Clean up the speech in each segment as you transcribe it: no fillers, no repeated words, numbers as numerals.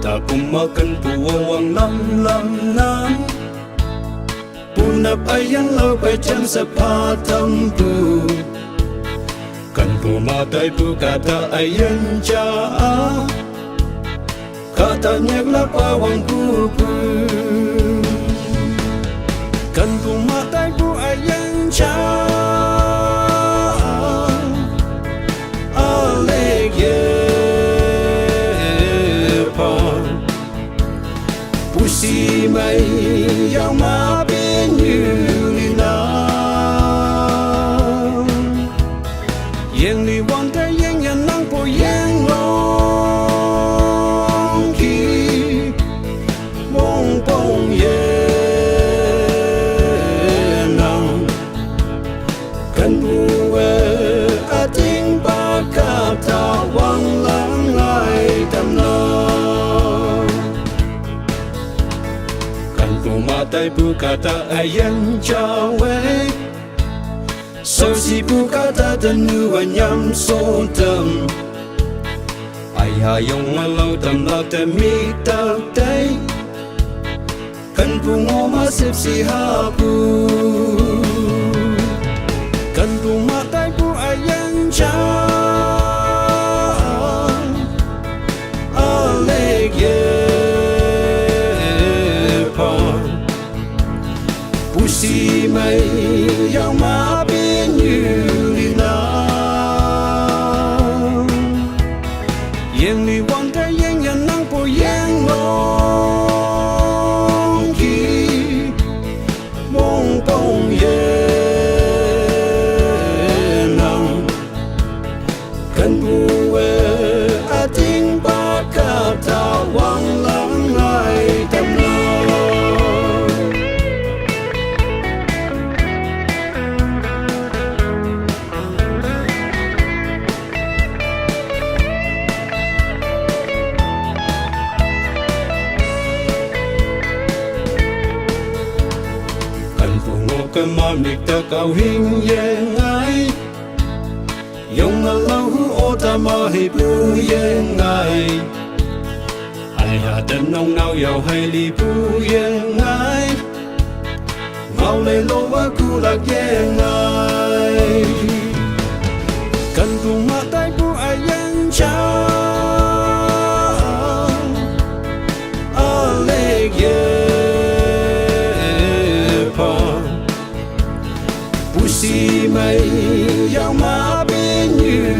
ta cùng mơ cần phù hoàng lâm lâm nam buồn nập ai yang lâu bay chân sập pa thâm phù cần phù mà tay phù cả ta ai yang cha cả ta nhắc lắp qua hoàng phù phù cần phù mà tay phù ai yang cha si mây giao má bên như na yên li quan thế yên nhân năng po yên long khi bông bông yên năng cần buê a tiếng ba ca ta quăng lãng lại tâm lo mà tay bu cả ta ai yang cha we so si bu cả ta tân nu và nhắm số tâm ai ha yong mà lâu tâm la te mi ta tay cần bu ngô mà xếp si ha bu cần bu mà tay bu ai yang cha ale si mây giao má bên như na yên li quan thế yên nhân năng po yên long khi bông bông yên năng cần buê a tiếng ba ca ta quăng lãng lại tâm lo cái mà mình ta cao hình yên ai dùng là lâu ô ta mà hi bu yên ai ai hà đến nông nào giàu hay li bu yên ai mau lấy lô và cu lạc yên ai cần cùng mà tay bu ai yên cha ale si mây giao má bên như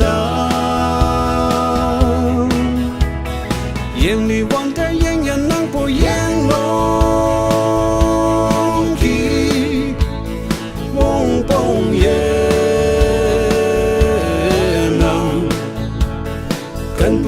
na yên li quan thế yên nhân năng po yên long khi bông bông yên năng cần